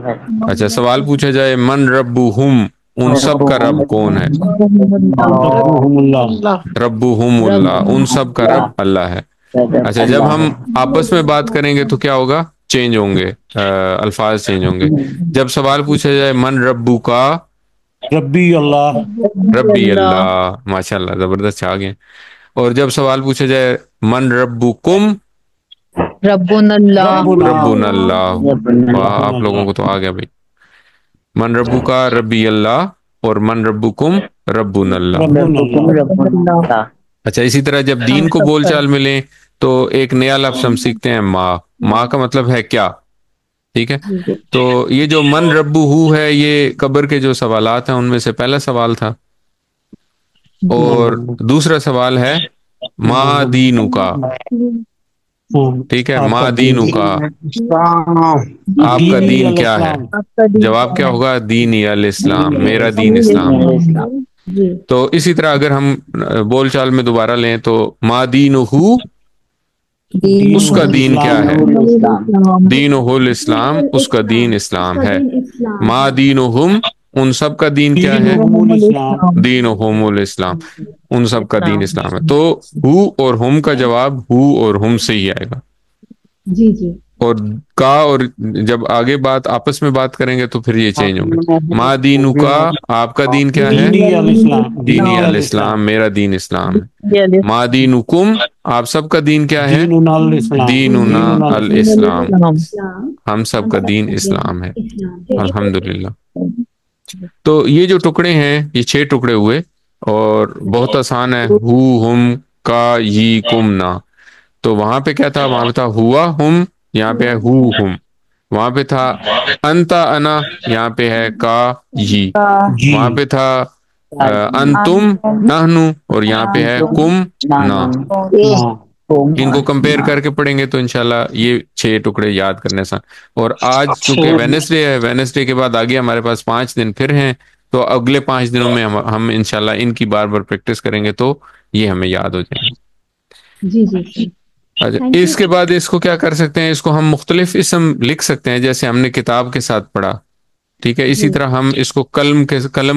ہے. اچھا سوال پوچھا جائے من رب ہم، ان سب کا رب کون ہے؟ ربہم اللہ، ربہم اللہ، ان سب کا رب اللہ ہے. اچھا جب ہم آپس میں بات کریں گے تو کیا ہوگا؟ چینج ہوں گے، الفاظ چینج ہوں گے. جب سوال پوچھا جائے من ربو کا، ربی اللہ، ربی اللہ، ماشاء اللہ زبردست چھا گئے. اور جب سوال پوچھا جائے من ربکم، ربنا اللہ، ربنا اللہ. واہ آپ ربنا لوگوں کو تو آ گیا بھائی. من ربو کا ربی اللہ اور من ربکم ربنا اللہ. اللہ. اچھا اسی طرح جب دین کو بول چال ملیں تو ایک نیا لفظ ہم سیکھتے ہیں ماں. ماں کا مطلب ہے کیا. ٹھیک ہے. تو یہ جو من ربو ہو ہے یہ قبر کے جو سوالات ہیں ان میں سے پہلا سوال تھا. اور دوسرا سوال ہے ما دینو کا. ٹھیک ہے. ما دینو کا، آپ کا دین کیا ہے؟ جواب کیا ہوگا؟ دینی الاسلام، میرا دین اسلام ہے. تو اسی طرح اگر ہم بول چال میں دوبارہ لیں تو ما دینہو، اس کا دین کیا ہے؟ دینہ الاسلام، اس کا دین اسلام ہے. ما دینہم، ان سب کا دین کیا ہے؟ دینہم الاسلام، ان سب کا دین اسلام ہے. تو ہو اور ہم کا جواب ہو اور ہم سے ہی آئے گا. جی جی. اور کا اور جب آگے بات آپس میں بات کریں گے تو پھر یہ چینج ہوں گے. ما دینو کا، آپ کا دین کیا ہے؟ دینی الاسلام، دینی الاسلام، میرا دین اسلام ہے. ما دینکم، آپ سب کا دین کیا ہے؟ دیننا الاسلام، دیننا الاسلام، الاسلام. ہم سب کا دین اسلام ہے. الحمدللہ. تو یہ جو ٹکڑے ہیں یہ 6 ٹکڑے ہوئے اور بہت آسان ہے. ہو، ہم، کا، یہ، کم، نا. تو وہاں پہ کیا تھا؟ وہاں پہ تھا ہوا ہم، یہاں پہ ہے ہو ہم. وہاں پہ تھا انتا انا، یہاں پہ ہے کا یہ. جی. وہاں پہ تھا انتم نحنو، اور یہاں پہ ہے کم نا. ان کو کمپیئر کر کے پڑھیں گے تو انشاءاللہ یہ 6 ٹکڑے یاد کرنے سان. اور آج چونکہ وینسڈے ہے، وینسڈے کے بعد آگے ہمارے پاس 5 دن پھر ہیں. تو اگلے 5 دنوں میں ہم انشاءاللہ ان کی بار بار پریکٹس کریں گے تو یہ ہمیں یاد ہو جائے گا. جی جی جی. اچھا تھینک اس کے یو. بعد اس کو کیا کر سکتے ہیں, اس کو ہم مختلف اسم لکھ سکتے ہیں جیسے ہم نے کتاب کے ساتھ پڑھا, ٹھیک ہے, اسی جی طرح ہم اس کو قلم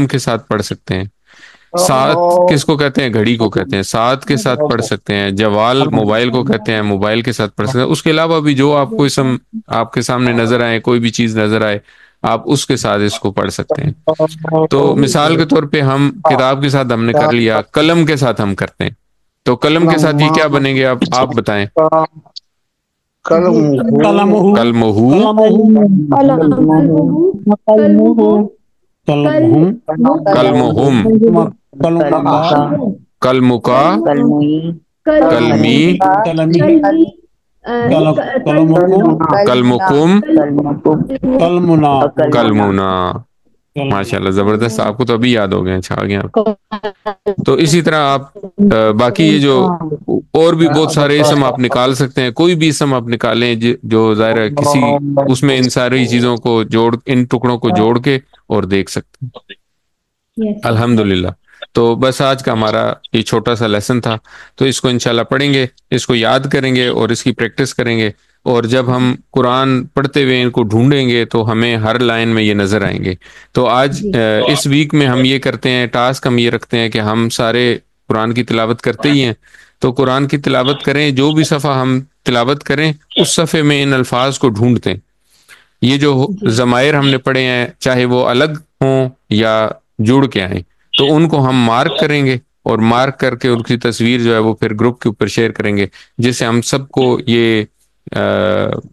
کے ساتھ پڑھ سکتے ہیں. ساتھ کس کو کہتے ہیں, گھڑی کو کہتے ہیں, ساتھ کے ساتھ پڑھ سکتے ہیں. جوال موبائل کو کہتے ہیں, موبائل کے ساتھ پڑھ سکتے ہیں. اس کے علاوہ بھی جو آپ کو اسم آپ کے سامنے نظر آئے, کوئی بھی چیز نظر آئے, آپ اس کے ساتھ اس کو پڑھ سکتے ہیں. تو جی جی مثال کے طور پہ ہم کتاب کے ساتھ ہم نے کر لیا, قلم کے ساتھ ہم کرتے ہیں, تو قلم کے ساتھ یہ کیا بنیں گے, آپ بتائیں. جی. قلمہ قلمہ قلمہم قلمکا قلمی قلمکم قلمنا قلمنا. ماشاء اللہ زبردست, آپ کو تو ابھی یاد ہو گئے, اچھا آ گیا آپ. تو اسی طرح آپ باقی یہ جو اور بھی بہت سارے اسم آپ نکال سکتے ہیں, کوئی بھی اسم آپ نکالیں جو ظاہر ہے کسی اس میں ان ساری چیزوں کو ان ٹکڑوں کو جوڑ کے اور دیکھ سکتے ہیں. یس. الحمدللہ. تو بس آج کا ہمارا یہ چھوٹا سا لیسن تھا, تو اس کو انشاءاللہ پڑھیں گے, اس کو یاد کریں گے اور اس کی پریکٹس کریں گے, اور جب ہم قرآن پڑھتے ہوئے ان کو ڈھونڈیں گے تو ہمیں ہر لائن میں یہ نظر آئیں گے. تو آج جی اس ویک میں ہم یہ کرتے ہیں, ٹاسک ہم یہ رکھتے ہیں کہ ہم سارے قرآن کی تلاوت کرتے ہی ہیں, تو قرآن کی تلاوت کریں, جو بھی صفحہ ہم تلاوت کریں اس صفحے میں ان الفاظ کو ڈھونڈتے ہیں. یہ جو جی ضمائر ہم نے پڑھے ہیں, چاہے وہ الگ ہوں یا جڑ کے آئیں, تو ان کو ہم مارک کریں گے, اور مارک کر کے ان کی تصویر جو ہے وہ پھر گروپ کے اوپر شیئر کریں گے, جس سے ہم سب کو یہ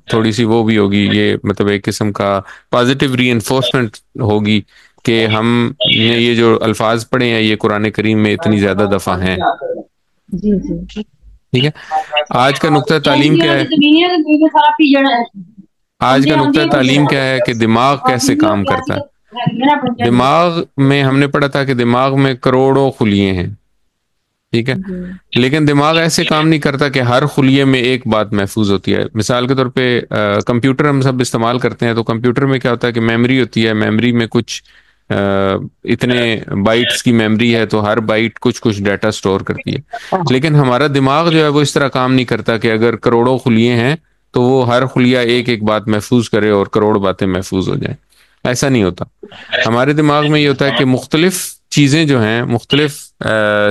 تھوڑی سی وہ بھی ہوگی, یہ مطلب ایک قسم کا پازیٹیو ری انفورسمنٹ ہوگی کہ ہم نے یہ جو الفاظ پڑھے ہیں یہ قرآن کریم میں اتنی زیادہ دفعہ ہیں. جی جی. ٹھیک ہے. آج کا نقطہ تعلیم کیا ہے, آج کا نقطہ تعلیم کیا ہے کہ دماغ کیسے کام کرتا ہے. دماغ میں ہم نے پڑھا تھا کہ دماغ میں کروڑوں خلیے ہیں, ٹھیک ہے, جی لیکن دماغ ایسے کام نہیں کرتا کہ ہر خلیے میں ایک بات محفوظ ہوتی ہے. مثال کے طور پہ کمپیوٹر ہم سب استعمال کرتے ہیں, تو کمپیوٹر میں کیا ہوتا ہے کہ میموری ہوتی ہے, میموری میں کچھ اتنے بائٹس کی میموری ہے, تو ہر بائٹ کچھ ڈیٹا سٹور کرتی ہے. لیکن ہمارا دماغ جو ہے وہ اس طرح کام نہیں کرتا کہ اگر کروڑوں خلیے ہیں تو وہ ہر خلیہ ایک ایک بات محفوظ کرے اور کروڑ باتیں محفوظ ہو جائیں. ایسا نہیں ہوتا. ہمارے دماغ میں یہ ہوتا ہے کہ مختلف چیزیں جو ہیں, مختلف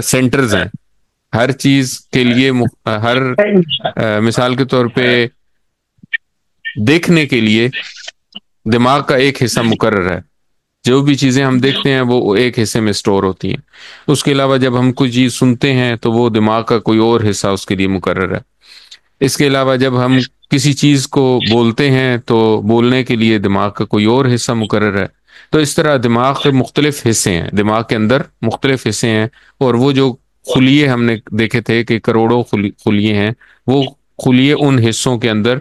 سینٹرز ہیں ہر چیز کے لیے. ہر مثال کے طور پہ دیکھنے کے لیے دماغ کا ایک حصہ مقرر ہے, جو بھی چیزیں ہم دیکھتے ہیں وہ ایک حصے میں سٹور ہوتی ہیں. اس کے علاوہ جب ہم کوئی چیز سنتے ہیں تو وہ دماغ کا کوئی اور حصہ اس کے لیے مقرر ہے. اس کے علاوہ جب ہم کسی چیز کو بولتے ہیں تو بولنے کے لیے دماغ کا کوئی اور حصہ مقرر ہے. تو اس طرح دماغ کے مختلف حصے ہیں, دماغ کے اندر مختلف حصے ہیں, اور وہ جو خلیے ہم نے دیکھے تھے کہ کروڑوں خلیے ہیں, وہ خلیے ان حصوں کے اندر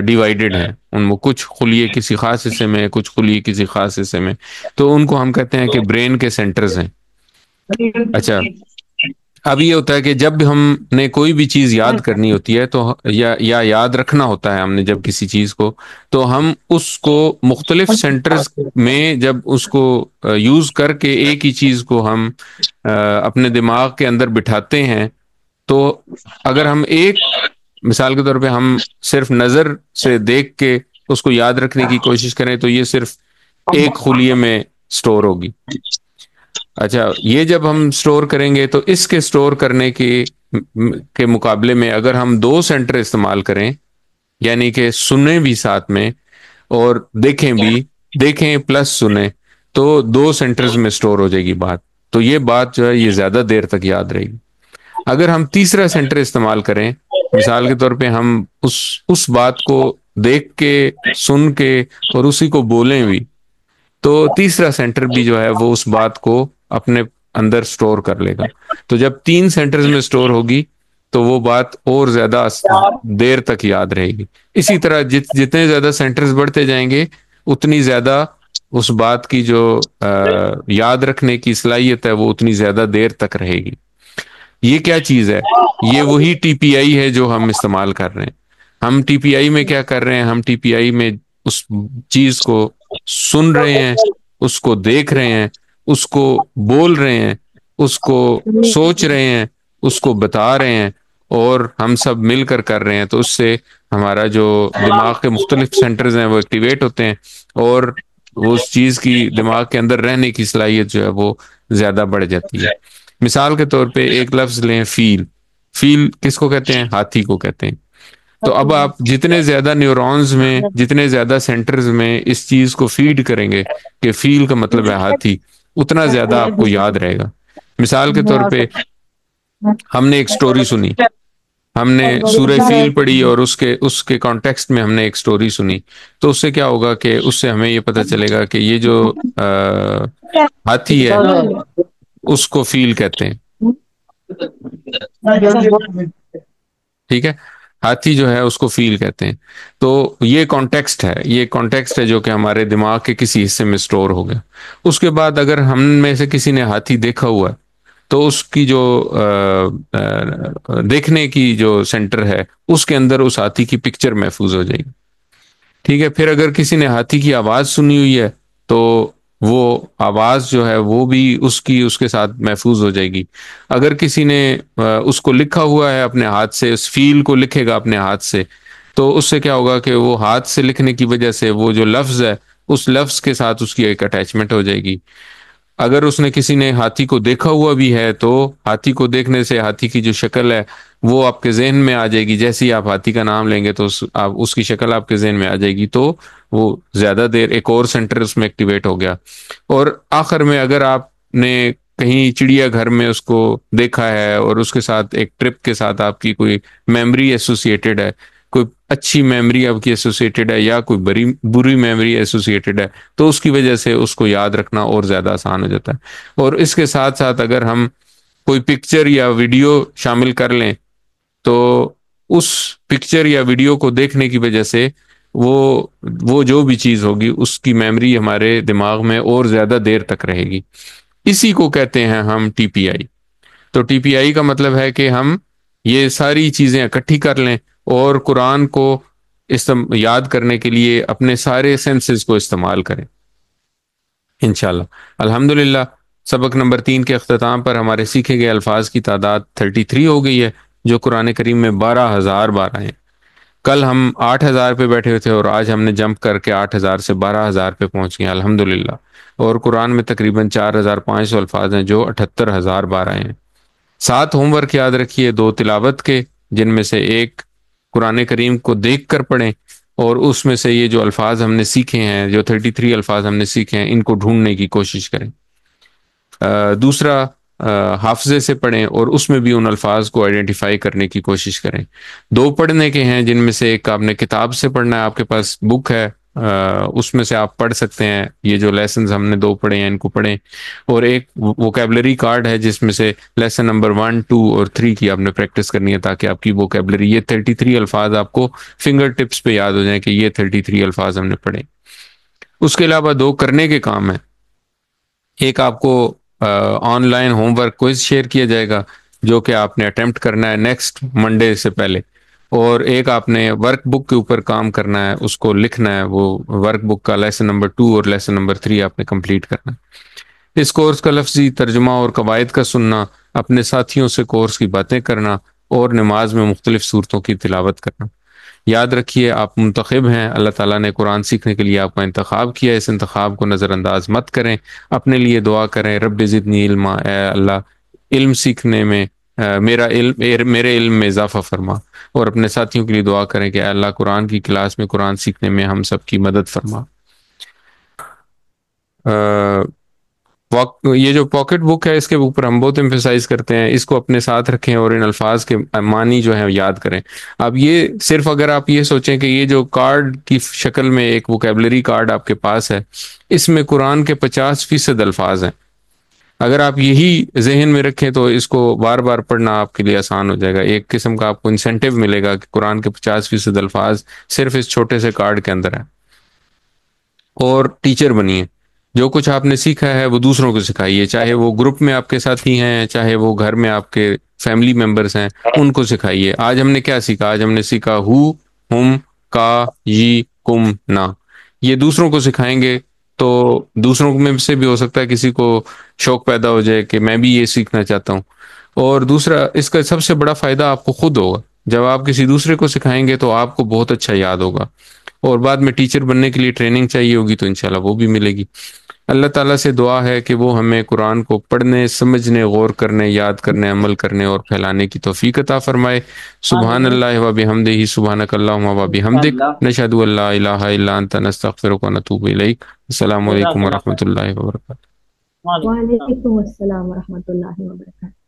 ڈیوائیڈڈ ہیں. ان میں کچھ خلیے کسی خاص حصے میں, کچھ خلیے کسی خاص حصے میں, تو ان کو ہم کہتے ہیں کہ برین کے سینٹرز ہیں. اچھا, اب یہ ہوتا ہے کہ جب ہم نے کوئی بھی چیز یاد کرنی ہوتی ہے تو یا یاد رکھنا ہوتا ہے ہم نے جب کسی چیز کو, تو ہم اس کو مختلف سینٹرز میں جب اس کو یوز کر کے ایک ہی چیز کو ہم اپنے دماغ کے اندر بٹھاتے ہیں, تو اگر ہم ایک مثال کے طور پہ ہم صرف نظر سے دیکھ کے اس کو یاد رکھنے کی کوشش کریں تو یہ صرف ایک خلیے میں سٹور ہوگی. اچھا, یہ جب ہم سٹور کریں گے تو اس کے سٹور کرنے کے مقابلے میں اگر ہم 2 سینٹر استعمال کریں, یعنی کہ سنیں بھی ساتھ میں اور دیکھیں بھی, دیکھیں پلس سنیں, تو 2 سینٹرز میں سٹور ہو جائے گی بات. تو یہ بات جو ہے یہ زیادہ دیر تک یاد رہے گی. اگر ہم تیسرا سینٹر استعمال کریں, مثال کے طور پہ ہم اس بات کو دیکھ کے, سن کے اور اسی کو بولیں بھی, تو تیسرا سینٹر بھی جو ہے وہ اس بات کو اپنے اندر سٹور کر لے گا. تو جب 3 سینٹرز میں سٹور ہوگی تو وہ بات اور زیادہ دیر تک یاد رہے گی. اسی طرح جتنے زیادہ سینٹرز بڑھتے جائیں گے اتنی زیادہ اس بات کی جو یاد رکھنے کی صلاحیت ہے وہ اتنی زیادہ دیر تک رہے گی. یہ کیا چیز ہے؟ یہ وہی ٹی پی آئی ہے جو ہم استعمال کر رہے ہیں. ہم ٹی پی آئی میں کیا کر رہے ہیں, ہم ٹی پی آئی میں اس چیز کو سن رہے ہیں, اس کو دیکھ رہے ہیں, اس کو بول رہے ہیں، اس کو سوچ رہے ہیں، اس کو بتا رہے ہیں، اور ہم سب مل کر کر رہے ہیں، تو اس سے ہمارا جو دماغ کے مختلف سینٹرز ہیں وہ ایکٹیویٹ ہوتے ہیں، اور وہ اس چیز کی دماغ کے اندر رہنے کی صلاحیت جو ہے وہ زیادہ بڑھ جاتی ہے۔ مثال کے طور پہ ایک لفظ لیں، فیل۔ فیل کس کو کہتے ہیں؟ ہاتھی کو کہتے ہیں۔ تو اب آپ جتنے زیادہ نیورونز میں، جتنے زیادہ سینٹرز میں اس چیز کو فیڈ کریں گے کہ فیل کا مطلب ہے ہاتھی، اتنا زیادہ آپ کو یاد رہے گا۔ مثال کے طور پہ ہم نے ایک سٹوری سنی، ہم نے سورہ فیل پڑھی، اور اس کے کانٹیکسٹ میں ہم نے ایک سٹوری سنی، تو اس سے کیا ہوگا کہ اس سے ہمیں یہ پتہ چلے گا کہ یہ جو ہاتھی ہے اس کو فیل کہتے ہیں، ٹھیک ہے؟ ہاتھی جو ہے اس کو فیل کہتے ہیں۔ تو یہ کانٹیکسٹ ہے، یہ کانٹیکسٹ ہے جو کہ ہمارے دماغ کے کسی حصے میں سٹور ہو گیا۔ اس کے بعد اگر ہم میں سے کسی نے ہاتھی دیکھا ہوا ہے تو اس کی جو دیکھنے کی جو سینٹر ہے اس کے اندر اس ہاتھی کی پکچر محفوظ ہو جائے گی، ٹھیک ہے؟ پھر اگر کسی نے ہاتھی کی آواز سنی ہوئی ہے تو وہ آواز جو ہے وہ بھی اس کے ساتھ محفوظ ہو جائے گی۔ اگر کسی نے اس کو لکھا ہوا ہے اپنے ہاتھ سے، اس فیل کو لکھے گا اپنے ہاتھ سے، تو اس سے کیا ہوگا کہ وہ ہاتھ سے لکھنے کی وجہ سے وہ جو لفظ ہے اس لفظ کے ساتھ اس کی ایک اٹیچمنٹ ہو جائے گی۔ اگر اس نے کسی نے ہاتھی کو دیکھا ہوا بھی ہے تو ہاتھی کو دیکھنے سے ہاتھی کی جو شکل ہے وہ آپ کے ذہن میں آ جائے گی، جیسے ہی آپ ہاتھی کا نام لیں گے تو اس کی شکل آپ کے ذہن میں آ جائے گی، تو وہ زیادہ دیر ایک اور سینٹر اس میں ایکٹیویٹ ہو گیا۔ اور آخر میں اگر آپ نے کہیں چڑیا گھر میں اس کو دیکھا ہے اور اس کے ساتھ ایک ٹرپ کے ساتھ آپ کی کوئی میموری ایسوسیٹڈ ہے، کوئی اچھی میموری آپ کی ایسوسیٹڈ ہے یا کوئی بری میموری ایسوسیٹڈ ہے، تو اس کی وجہ سے اس کو یاد رکھنا اور زیادہ آسان ہو جاتا ہے۔ اور اس کے ساتھ ساتھ اگر ہم کوئی پکچر یا ویڈیو شامل کر لیں تو اس پکچر یا ویڈیو کو دیکھنے کی وجہ سے وہ جو بھی چیز ہوگی اس کی میموری ہمارے دماغ میں اور زیادہ دیر تک رہے گی۔ اسی کو کہتے ہیں ہم ٹی پی آئی۔ تو ٹی پی آئی کا مطلب ہے کہ ہم یہ ساری چیزیں اکٹھی کر لیں اور قرآن کو یاد کرنے کے لیے اپنے سارے سینسز کو استعمال کریں انشاءاللہ۔ الحمدللہ سبق نمبر 3 کے اختتام پر ہمارے سیکھے گئے الفاظ کی تعداد 33 ہو گئی ہے، جو قرآن کریم میں 12,000 بار آئے ہیں۔ کل ہم 8,000 پہ بیٹھے ہوئے تھے اور آج ہم نے جمپ کر کے 8,000 سے 12,000 پہ پہنچ گئے الحمدللہ۔ اور قرآن میں تقریباً 4,500 الفاظ ہیں جو 78,000 بار آئے ہیں۔ 7 ہوم ورک یاد رکھیے، 2 تلاوت کے، جن میں سے ایک قرآن کریم کو دیکھ کر پڑھیں، اور اس میں سے یہ جو الفاظ ہم نے سیکھے ہیں، جو 33 الفاظ ہم نے سیکھے ہیں، ان کو ڈھونڈنے کی کوشش کریں۔ دوسرا حافظے سے پڑھیں اور اس میں بھی ان الفاظ کو آئیڈینٹیفائی کرنے کی کوشش کریں۔ 2 پڑھنے کے ہیں، جن میں سے ایک آپ نے کتاب سے پڑھنا ہے، آپ کے پاس بک ہے، اس میں سے آپ پڑھ سکتے ہیں، یہ جو لیسنز ہم نے 2 پڑھے ہیں ان کو پڑھیں۔ اور ایک ووکیبلری کارڈ ہے جس میں سے لیسن نمبر 1، 2 اور 3 کی آپ نے پریکٹس کرنی ہے، تاکہ آپ کی ووکیبلری، یہ 33 الفاظ آپ کو فنگر ٹپس پہ یاد ہو جائیں کہ یہ 33 الفاظ ہم نے پڑھے۔ اس کے علاوہ 2 کرنے کے کام ہیں۔ ایک آپ کو on line home work quiz share کیا جائے گا جو کہ آپ نے اٹیمپٹ کرنا ہے نیکسٹ منڈے سے پہلے، اور ایک آپ نے ورک بک کے اوپر کام کرنا ہے، اس کو لکھنا ہے، وہ ورک بک کا لیسن نمبر 2 اور لیسن نمبر 3 آپ نے کمپلیٹ کرنا ہے۔ اس کورس کا لفظی ترجمہ اور قواعد کا سننا، اپنے ساتھیوں سے کورس کی باتیں کرنا، اور نماز میں مختلف صورتوں کی تلاوت کرنا۔ یاد رکھیے آپ منتخب ہیں، اللہ تعالیٰ نے قرآن سیکھنے کے لیے آپ کا انتخاب کیا ہے، اس انتخاب کو نظر انداز مت کریں، اپنے لیے دعا کریں، رب زدنی علما، اے اللہ علم سیکھنے میں میرے علم میں اضافہ فرما، اور اپنے ساتھیوں کے لیے دعا کریں کہ اے اللہ قرآن کی کلاس میں قرآن سیکھنے میں ہم سب کی مدد فرما۔ یہ جو پاکٹ بک ہے اس کے اوپر ہم بہت ایمفیسائز کرتے ہیں، اس کو اپنے ساتھ رکھیں اور ان الفاظ کے معنی جو ہیں یاد کریں۔ اب یہ صرف اگر آپ یہ سوچیں کہ یہ جو کارڈ کی شکل میں ایک ووکیبلری کارڈ آپ کے پاس ہے، اس میں قرآن کے 50% الفاظ ہیں، اگر آپ یہی ذہن میں رکھیں تو اس کو بار بار پڑھنا آپ کے لیے آسان ہو جائے گا۔ ایک قسم کا آپ کو انسینٹیو ملے گا کہ قرآن کے 50% الفاظ صرف اس چھوٹے سے کارڈ کے اندر ہیں۔ اور ٹیچر بنیے، جو کچھ آپ نے سیکھا ہے وہ دوسروں کو سکھائیے، چاہے وہ گروپ میں آپ کے ساتھی ہیں، چاہے وہ گھر میں آپ کے فیملی ممبرس ہیں، ان کو سکھائیے۔ آج ہم نے کیا سیکھا؟ آج ہم نے سیکھا ہو، ہم، کا، یہ، کم، نا۔ یہ دوسروں کو سکھائیں گے تو دوسروں میں سے بھی ہو سکتا ہے کسی کو شوق پیدا ہو جائے کہ میں بھی یہ سیکھنا چاہتا ہوں. اور دوسرا اس کا سب سے بڑا فائدہ آپ کو خود ہوگا. جب آپ کسی دوسرے کو سکھائیں گے تو آپ کو بہت اچھا یاد ہوگا، اور بعد میں ٹیچر بننے کے لیے ٹریننگ چاہیے ہوگی تو انشاءاللہ وہ بھی ملے گی. اللہ تعالیٰ سے دعا ہے کہ وہ ہمیں قرآن کو پڑھنے، سمجھنے، غور کرنے، یاد کرنے، عمل کرنے اور پھیلانے کی توفیق عطا فرمائے. سبحان اللہ و بحمدہ، سبحانک اللہم و بحمدک، نشہد ان لا الہ الا انت، نستغفرک و نتوب الیک. السلام علیکم ورحمۃ اللہ وبرکاتہ. وعلیکم السلام ورحمۃ اللہ وبرکاتہ.